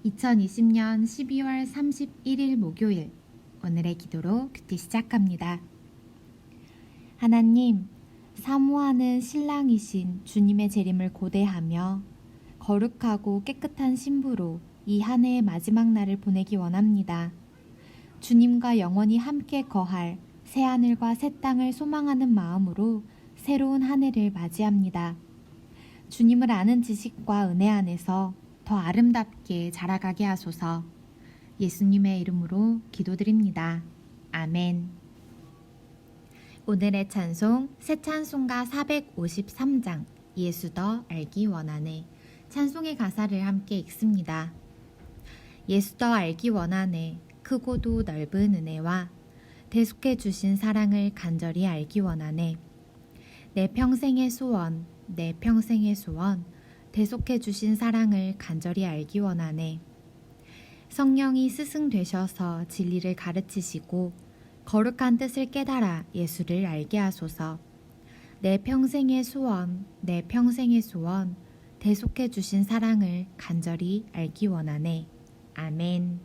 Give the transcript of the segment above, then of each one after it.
2020년 12월 31일 목요일, 오늘의 기도로 큐티 시작합니다. 하나님, 사모하는 신랑이신 주님의 재림을 고대하며 거룩하고 깨끗한 신부로 이 한 해의 마지막 날을 보내기 원합니다. 주님과 영원히 함께 거할 새하늘과 새 땅을 소망하는 마음으로 새로운 한 해를 맞이합니다. 주님을 아는 지식과 은혜 안에서 더 아름답게 자라가게 하소서. 예수님의 이름으로 기도드립니다. 아멘. 오늘의 찬송 새 찬송가 453장 예수 더 알기 원하네. 찬송의 가사를 함께 읽습니다. 예수 더 알기 원하네. 크고도 넓은 은혜와 대속해 주신 사랑을 간절히 알기 원하네. 내 평생의 소원, 내 평생의 소원, 대속해 주신 사랑을 간절히 알기 원하네. 성령이 스승 되셔서 진리를 가르치시고 거룩한 뜻을 깨달아 예수를 알게 하소서. 내 평생의 소원, 내 평생의 소원, 대속해 주신 사랑을 간절히 알기 원하네. 아멘.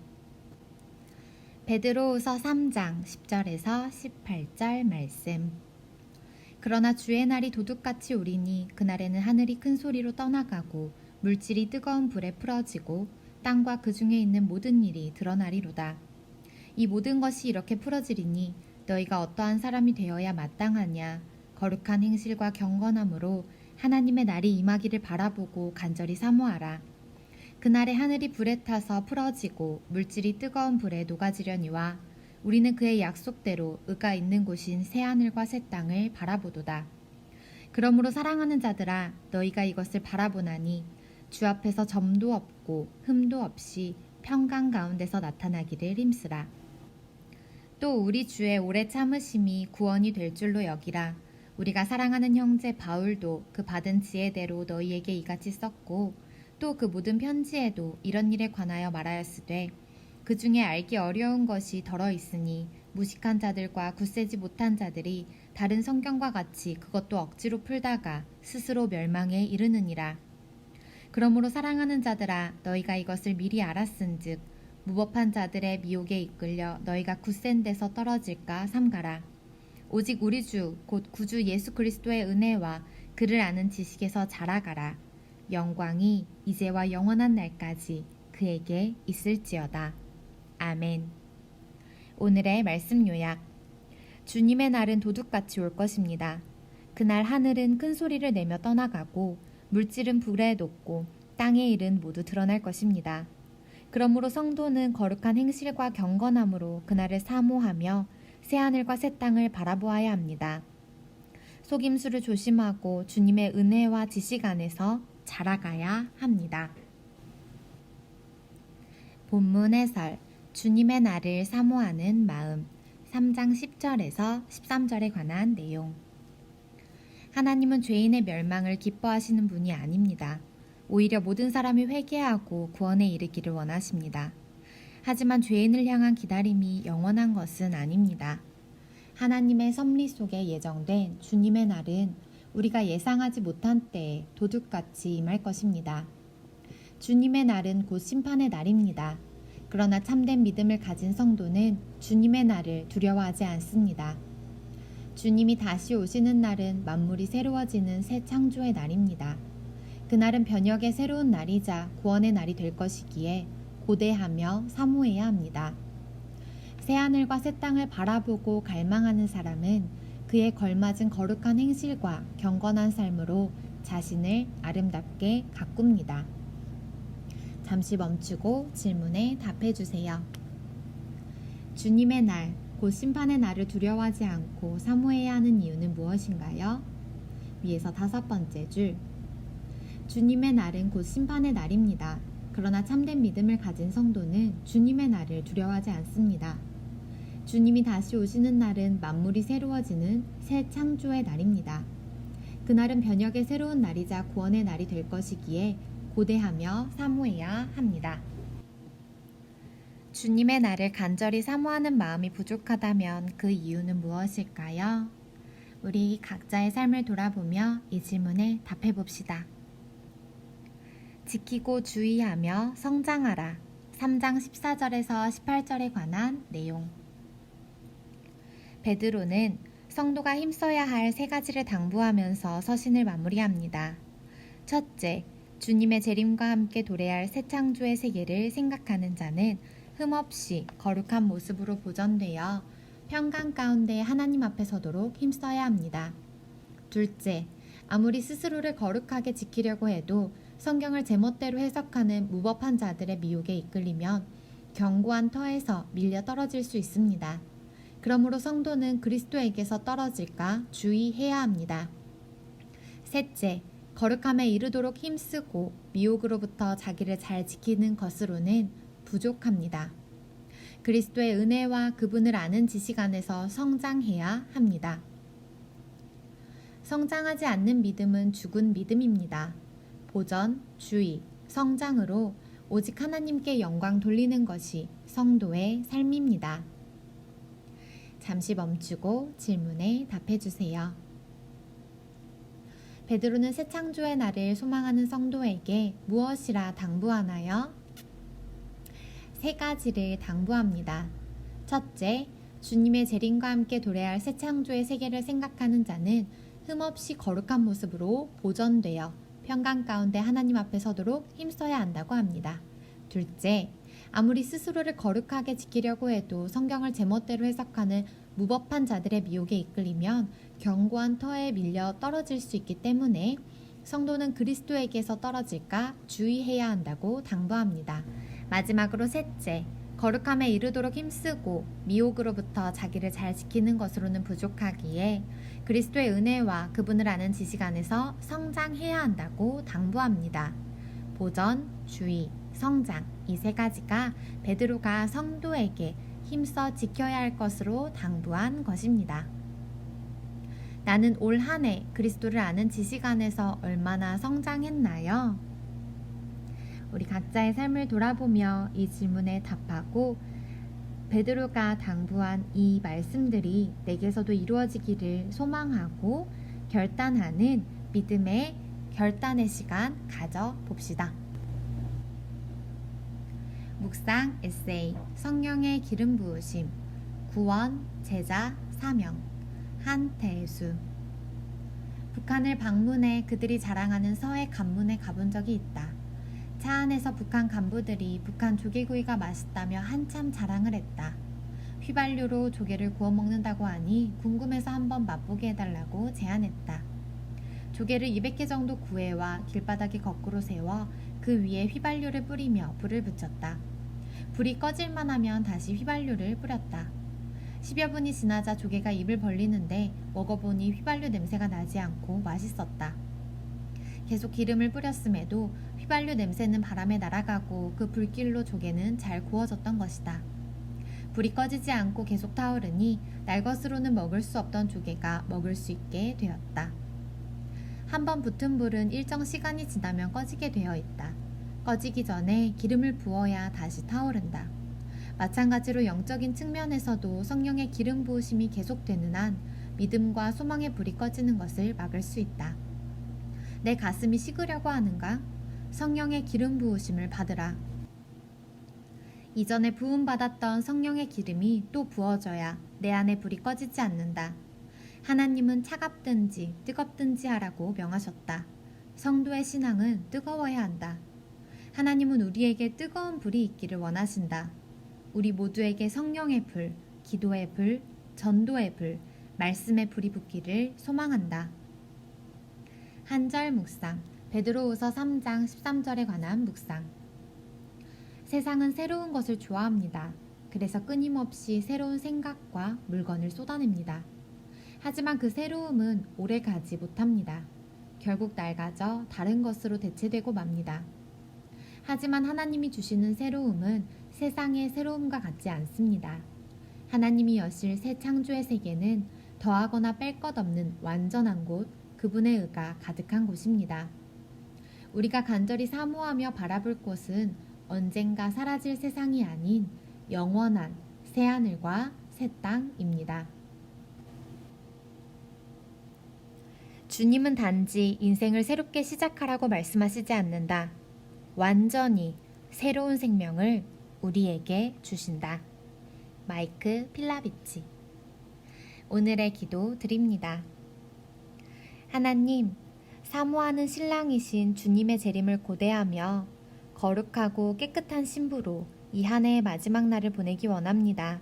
베드로후서 3장 10절에서 18절 말씀. 그러나 주의 날이 도둑같이 오리니 그날에는 하늘이 큰 소리로 떠나가고 물질이 뜨거운 불에 풀어지고 땅과 그 중에 있는 모든 일이 드러나리로다. 이 모든 것이 이렇게 풀어지리니 너희가 어떠한 사람이 되어야 마땅하냐. 거룩한 행실과 경건함으로 하나님의 날이 임하기를 바라보고 간절히 사모하라. 그날에 하늘이 불에 타서 풀어지고 물질이 뜨거운 불에 녹아지려니와 우리는 그의 약속대로 의가 있는 곳인 새하늘과 새 땅을 바라보도다. 그러므로 사랑하는 자들아, 너희가 이것을 바라보나니 주 앞에서 점도 없고 흠도 없이 평강 가운데서 나타나기를 힘쓰라. 또 우리 주의 오래 참으심이 구원이 될 줄로 여기라. 우리가 사랑하는 형제 바울도 그 받은 지혜대로 너희에게 이같이 썼고 또 그 모든 편지에도 이런 일에 관하여 말하였으되 그 중에 알기 어려운 것이 덜어 있으니 무식한 자들과 굳세지 못한 자들이 다른 성경과 같이 그것도 억지로 풀다가 스스로 멸망에 이르느니라. 그러므로 사랑하는 자들아, 너희가 이것을 미리 알았은즉 무법한 자들의 미혹에 이끌려 너희가 굳센 데서 떨어질까 삼가라. 오직 우리 주 곧 구주 예수 그리스도의 은혜와 그를 아는 지식에서 자라가라. 영광이 이제와 영원한 날까지 그에게 있을지어다. 아멘. 오늘의 말씀 요약. 주님의 날은 도둑같이 올 것입니다. 그날 하늘은 큰 소리를 내며 떠나가고 물질은 불에 녹고 땅의 일은 모두 드러날 것입니다. 그러므로 성도는 거룩한 행실과 경건함으로 그날을 사모하며 새하늘과 새 땅을 바라보아야 합니다. 속임수를 조심하고 주님의 은혜와 지식 안에서 자라가야 합니다. 본문 해설. 주님의 날을 사모하는 마음 3장 10절에서 13절에 관한 내용. 하나님은 죄인의 멸망을 기뻐하시는 분이 아닙니다. 오히려 모든 사람이 회개하고 구원에 이르기를 원하십니다. 하지만 죄인을 향한 기다림이 영원한 것은 아닙니다. 하나님의 섭리 속에 예정된 주님의 날은 우리가 예상하지 못한 때에 도둑같이 임할 것입니다. 주님의 날은 곧 심판의 날입니다. 그러나 참된 믿음을 가진 성도는 주님의 날을 두려워하지 않습니다. 주님이 다시 오시는 날은 만물이 새로워지는 새 창조의 날입니다. 그날은 변혁의 새로운 날이자 구원의 날이 될 것이기에 고대하며 사모해야 합니다. 새하늘과 새 땅을 바라보고 갈망하는 사람은 그에 걸맞은 거룩한 행실과 경건한 삶으로 자신을 아름답게 가꿉니다. 잠시 멈추고 질문에 답해주세요. 주님의 날, 곧 심판의 날을 두려워하지 않고 사모해야 하는 이유는 무엇인가요? 위에서 5번째 줄. 주님의 날은 곧 심판의 날입니다. 그러나 참된 믿음을 가진 성도는 주님의 날을 두려워하지 않습니다. 주님이 다시 오시는 날은 만물이 새로워지는 새 창조의 날입니다. 그날은 변혁의 새로운 날이자 구원의 날이 될 것이기에 고대하며 사모해야 합니다. 주님의 날을 간절히 사모하는 마음이 부족하다면 그 이유는 무엇일까요? 우리 각자의 삶을 돌아보며 이 질문에 답해 봅시다. 지키고 주의하며 성장하라. 3장 14절에서 18절에 관한 내용. 베드로는 성도가 힘써야 할 세 가지를 당부하면서 서신을 마무리합니다. 첫째, 주님의 재림과 함께 도래할 새 창조의 세계를 생각하는 자는 흠없이 거룩한 모습으로 보존되어 평강 가운데 하나님 앞에 서도록 힘써야 합니다. 둘째, 아무리 스스로를 거룩하게 지키려고 해도 성경을 제멋대로 해석하는 무법한 자들의 미혹에 이끌리면 견고한 터에서 밀려 떨어질 수 있습니다. 그러므로 성도는 그리스도에게서 떨어질까 주의해야 합니다. 셋째, 거룩함에 이르도록 힘쓰고 미혹으로부터 자기를 잘 지키는 것으로는 부족합니다. 그리스도의 은혜와 그분을 아는 지식 안에서 성장해야 합니다. 성장하지 않는 믿음은 죽은 믿음입니다. 보전, 주의, 성장으로 오직 하나님께 영광 돌리는 것이 성도의 삶입니다. 잠시 멈추고 질문에 답해 주세요. 베드로는 새 창조의 날을 소망하는 성도에게 무엇이라 당부하나요? 세 가지를 당부합니다. 첫째, 주님의 재림과 함께 도래할 새 창조의 세계를 생각하는 자는 흠없이 거룩한 모습으로 보존되어 평강 가운데 하나님 앞에 서도록 힘써야 한다고 합니다. 둘째, 아무리 스스로를 거룩하게 지키려고 해도 성경을 제멋대로 해석하는 무법한 자들의 미혹에 이끌리면 견고한 터에 밀려 떨어질 수 있기 때문에 성도는 그리스도에게서 떨어질까 주의해야 한다고 당부합니다. 마지막으로 셋째, 거룩함에 이르도록 힘쓰고 미혹으로부터 자기를 잘 지키는 것으로는 부족하기에 그리스도의 은혜와 그분을 아는 지식 안에서 성장해야 한다고 당부합니다. 보전, 주의, 성장, 이 세 가지가 베드로가 성도에게 힘써 지켜야 할 것으로 당부한 것입니다. 나는 올 한 해 그리스도를 아는 지식 안에서 얼마나 성장했나요? 우리 각자의 삶을 돌아보며 이 질문에 답하고 베드로가 당부한 이 말씀들이 내게서도 이루어지기를 소망하고 결단하는 믿음의 결단의 시간 가져봅시다. 묵상 에세이 성령의 기름 부으심 구원, 제자, 사명 한태수. 북한을 방문해 그들이 자랑하는 서해 간문에 가본 적이 있다. 차 안에서 북한 간부들이 북한 조개구이가 맛있다며 한참 자랑을 했다. 휘발유로 조개를 구워 먹는다고 하니 궁금해서 한번 맛보게 해달라고 제안했다. 조개를 200개 정도 구해와 길바닥에 거꾸로 세워 그 위에 휘발유를 뿌리며 불을 붙였다. 불이 꺼질만 하면 다시 휘발유를 뿌렸다. 10여 분이 지나자 조개가 입을 벌리는데 먹어보니 휘발유 냄새가 나지 않고 맛있었다. 계속 기름을 뿌렸음에도 휘발유 냄새는 바람에 날아가고 그 불길로 조개는 잘 구워졌던 것이다. 불이 꺼지지 않고 계속 타오르니 날 것으로는 먹을 수 없던 조개가 먹을 수 있게 되었다. 한번 붙은 불은 일정 시간이 지나면 꺼지게 되어 있다. 꺼지기 전에 기름을 부어야 다시 타오른다. 마찬가지로 영적인 측면에서도 성령의 기름 부으심이 계속되는 한 믿음과 소망의 불이 꺼지는 것을 막을 수 있다. 내 가슴이 식으려고 하는가? 성령의 기름 부으심을 받으라. 이전에 부음받았던 성령의 기름이 또 부어져야 내 안에 불이 꺼지지 않는다. 하나님은 차갑든지 뜨겁든지 하라고 명하셨다. 성도의 신앙은 뜨거워야 한다. 하나님은 우리에게 뜨거운 불이 있기를 원하신다. 우리 모두에게 성령의 불, 기도의 불, 전도의 불, 말씀의 불이 붙기를 소망한다. 한절 묵상, 베드로후서 3장 13절에 관한 묵상. 세상은 새로운 것을 좋아합니다. 그래서 끊임없이 새로운 생각과 물건을 쏟아냅니다. 하지만 그 새로움은 오래 가지 못합니다. 결국 낡아져 다른 것으로 대체되고 맙니다. 하지만 하나님이 주시는 새로움은 세상의 새로움과 같지 않습니다. 하나님이 여실 새 창조의 세계는 더하거나 뺄 것 없는 완전한 곳, 그분의 의가 가득한 곳입니다. 우리가 간절히 사모하며 바라볼 곳은 언젠가 사라질 세상이 아닌 영원한 새하늘과 새 땅입니다. 주님은 단지 인생을 새롭게 시작하라고 말씀하시지 않는다. 완전히 새로운 생명을 우리에게 주신다. 마이크 필라비치. 오늘의 기도 드립니다. 하나님, 사모하는 신랑이신 주님의 재림을 고대하며 거룩하고 깨끗한 신부로 이 한 해의 마지막 날을 보내기 원합니다.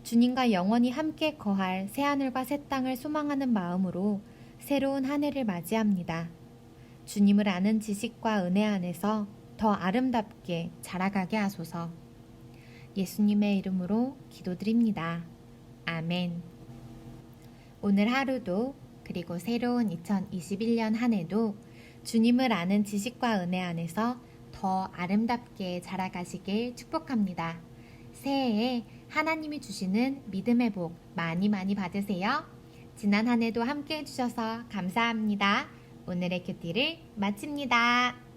주님과 영원히 함께 거할 새하늘과 새 땅을 소망하는 마음으로 새로운 한 해를 맞이합니다. 주님을 아는 지식과 은혜 안에서 더 아름답게 자라가게 하소서. 예수님의 이름으로 기도드립니다. 아멘. 오늘 하루도 그리고 새로운 2021년 한 해도 주님을 아는 지식과 은혜 안에서 더 아름답게 자라가시길 축복합니다. 새해에 하나님이 주시는 믿음의 복 많이 많이 받으세요. 지난 한 해도 함께 해주셔서 감사합니다. 오늘의 큐티를 마칩니다.